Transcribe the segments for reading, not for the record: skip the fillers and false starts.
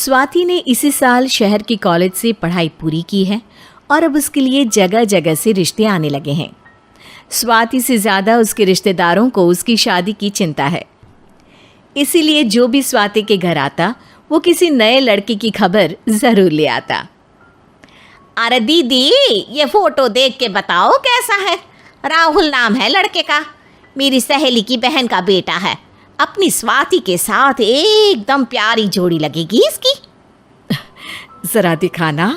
स्वाति ने इसी साल शहर के कॉलेज से पढ़ाई पूरी की है और अब उसके लिए जगह जगह से रिश्ते आने लगे हैं। स्वाति से ज़्यादा उसके रिश्तेदारों को उसकी शादी की चिंता है, इसीलिए जो भी स्वाति के घर आता वो किसी नए लड़के की खबर ज़रूर ले आता। अरे दीदी, ये फोटो देख के बताओ कैसा है। राहुल नाम है लड़के का, मेरी सहेली की बहन का बेटा है। अपनी स्वाति के साथ एकदम प्यारी जोड़ी लगेगी इसकी। ज़रा दिखाना,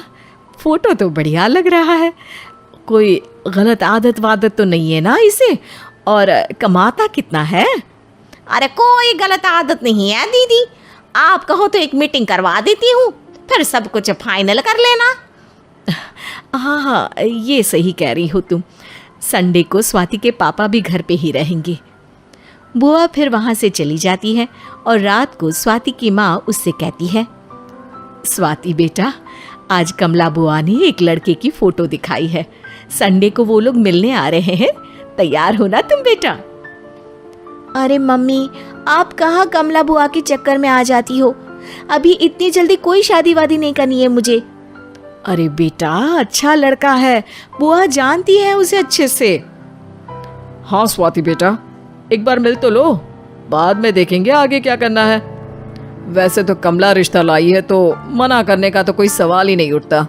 फोटो तो बढ़िया लग रहा है। कोई गलत आदत वादत तो नहीं है ना इसे? और कमाता कितना है? अरे कोई गलत आदत नहीं है दीदी, आप कहो तो एक मीटिंग करवा देती हूँ, फिर सब कुछ फाइनल कर लेना। हाँ, ये सही कह रही हो तुम। संडे को स्वाति के पापा भी घर पे ही रहेंगे। बुआ फिर वहाँ से चली जाती है और रात को स्वाति की माँ उससे कहती है, स्वाति बेटा, आज कमला बुआ ने एक लड़के की फोटो दिखाई है। संडे को वो लोग मिलने आ रहे हैं, तैयार हो ना तुम बेटा? अरे मम्मी, आप कहाँ कमला बुआ के चक्कर में आ जाती हो? अभी इतनी जल्दी कोई शादी वादी नहीं करनी है मुझे। अरे बेटा, अच्छा लड़का है, बुआ जानती है उसे अच्छे से। हाँ स्वाति बेटा, एक बार मिल तो लो, बाद में देखेंगे आगे क्या करना है। वैसे तो कमला रिश्ता लाई है तो मना करने का तो कोई सवाल ही नहीं उठता।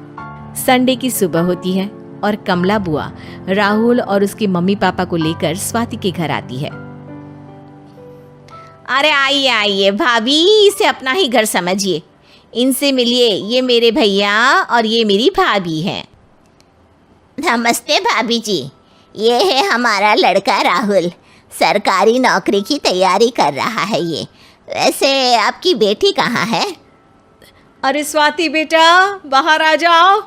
संडे की सुबह होती है और कमला बुआ राहुल और उसके मम्मी पापा को लेकर स्वाति के घर आती है। अरे आइए आइए भाभी, इसे अपना ही घर समझिए। इनसे मिलिए, ये मेरे भैया और ये मेरी भाभी हैं। नमस्ते भाभी जी, ये है हमारा लड़का राहुल, सरकारी नौकरी की तैयारी कर रहा है ये। वैसे आपकी बेटी कहाँ है? अरे स्वाति बेटा, बाहर आ जाओ।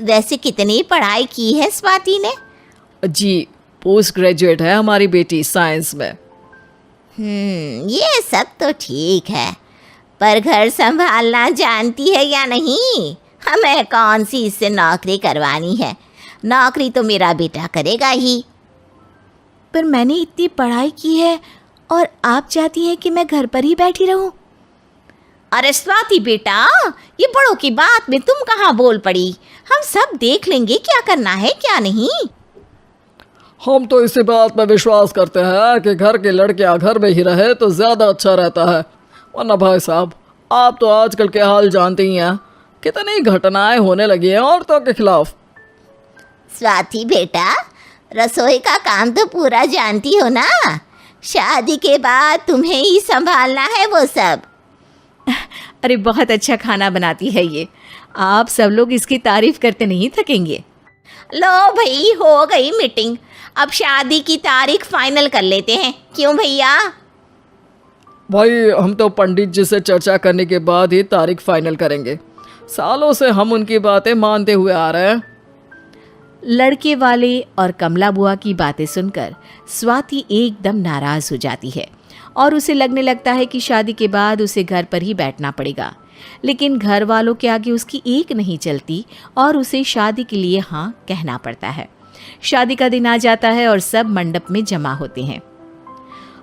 वैसे कितनी पढ़ाई की है स्वाति ने? जी, पोस्ट ग्रेजुएट है हमारी बेटी साइंस में। ये सब तो ठीक है, पर घर संभालना जानती है या नहीं? हमें कौन सी इससे नौकरी करवानी है, नौकरी तो मेरा बेटा करेगा ही। पर मैंने इतनी पढ़ाई की है और आप चाहती हैं कि मैं घर पर ही बैठी रहूं? अरे स्वाति बेटा, ये बड़ों की बात में तुम कहाँ बोल पड़ी? हम सब देख लेंगे क्या करना है क्या नहीं। हम तो इसी बात पर विश्वास करते हैं कि घर के लड़कियां घर में ही रहे तो ज़्यादा अच्छा रहता है, वरना भाई साहब आप तो आजकल के हाल जानते ही हैं, कितनी घटनाएं होने लगी हैं औरतों के खिलाफ। स्वाति बेटा, रसोई का काम तो पूरा जानती हो ना? शादी के बाद तुम्हें ही संभालना है वो सब। अरे बहुत अच्छा खाना बनाती है ये, आप सब लोग इसकी तारीफ करते नहीं थकेंगे। लो भाई, हो गई मीटिंग, अब शादी की तारीख फाइनल कर लेते हैं, क्यों भैया? भाई हम तो पंडित जी से चर्चा करने के बाद ही तारीख फाइनल करेंगे, सालों से हम उनकी बातें मानते हुए आ रहे हैं। लड़के वाले और कमला बुआ की बातें सुनकर स्वाति एकदम नाराज हो जाती है और उसे लगने लगता है कि शादी के बाद उसे घर पर ही बैठना पड़ेगा। लेकिन घर वालों के आगे उसकी एक नहीं चलती और उसे शादी के लिए हाँ कहना पड़ता है। शादी का दिन आ जाता है और सब मंडप में जमा होते हैं।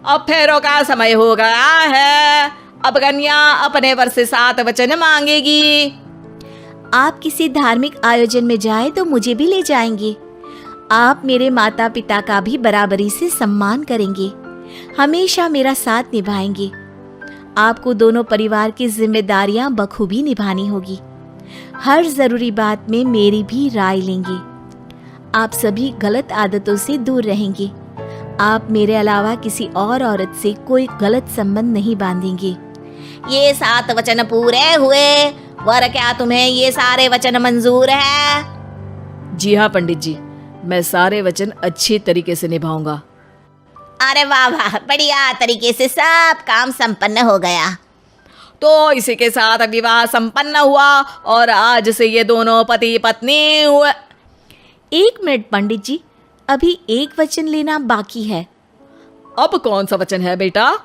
अब फेरों का समय हो गया है, अब कन्या अपने वर से 7 वचन मांगेगी। आप किसी धार्मिक आयोजन में जाए तो मुझे भी ले जाएंगे। आप मेरे माता पिता का भी बराबरी से सम्मान करेंगे, हमेशा मेरा साथ निभाएंगे। आपको दोनों परिवार की जिम्मेदारियां बखूबी निभानी होगी। हर जरूरी बात में मेरी भी राय लेंगे। आप सभी गलत आदतों से दूर रहेंगे। आप मेरे अलावा किसी और औरत से कोई गलत संबंध नहीं बांधेंगे। ये 7 वचन पूरे हुए, वर क्या तुम्हें ये सारे वचन मंजूर है? जी हाँ पंडित जी, मैं सारे वचन अच्छे तरीके से निभाऊंगा। अरे वाह वाह, बढ़िया तरीके से सब काम संपन्न हो गया। तो इसी के साथ विवाह संपन्न हुआ और आज से ये दोनों पति पत्नी हुए। 1 मिनट पंडित जी, अभी एक वचन लेना बाकी है। अब कौन सा वचन है बेटा?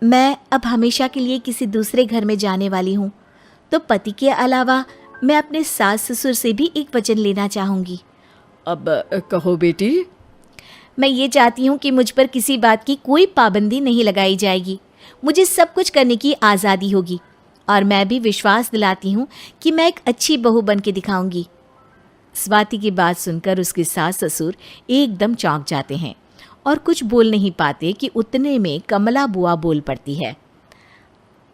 मैं अब हमेशा के लिए किसी दूसरे घर में जाने वाली हूँ, तो पति के अलावा मैं अपने सास ससुर से भी एक वचन लेना चाहूँगी। अब कहो बेटी। मैं ये चाहती हूँ कि मुझ पर किसी बात की कोई पाबंदी नहीं लगाई जाएगी। मुझे सब कुछ करने की आज़ादी होगी और मैं भी विश्वास दिलाती हूँ कि मैं एक अच्छी बहू बन के दिखाऊंगी। स्वाति की बात सुनकर उसके सास ससुर एकदम चौंक जाते हैं और कुछ बोल नहीं पाते कि उतने में कमला बुआ बोल पड़ती है।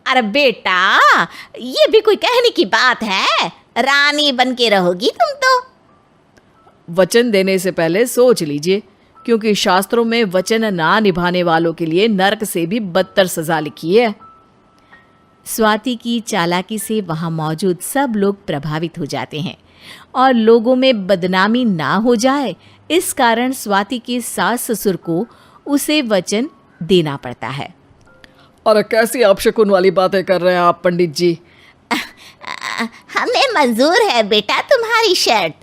अरे बेटा, ये भी कोई कहने की बात है? रानी बन के रहोगी तुम तो। वचन देने से पहले सोच लीजिए, क्योंकि शास्त्रों में वचन ना निभाने वालों के लिए नरक से भी बदतर सजा लिखी है। स्वाति की चालाकी से वहां मौजूद सब लोग प्रभावित हो जाते हैं और लोगों में बदनामी ना हो जाए, इस कारण स्वाति के सास ससुर को उसे वचन देना पड़ता है। और कैसी अपशकुन वाली बातें कर रहे हैं आप पंडित जी? हमें मंजूर है बेटा तुम्हारी शर्त।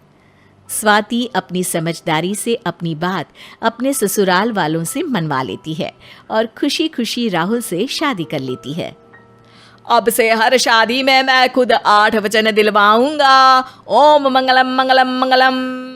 स्वाति अपनी समझदारी से अपनी बात अपने ससुराल वालों से मनवा लेती है और खुशी खुशी राहुल से शादी कर लेती है। अब से हर शादी में मैं खुद 8 वचन दिलवाऊंगा। ओम मंगलम मंगलम मंगलम।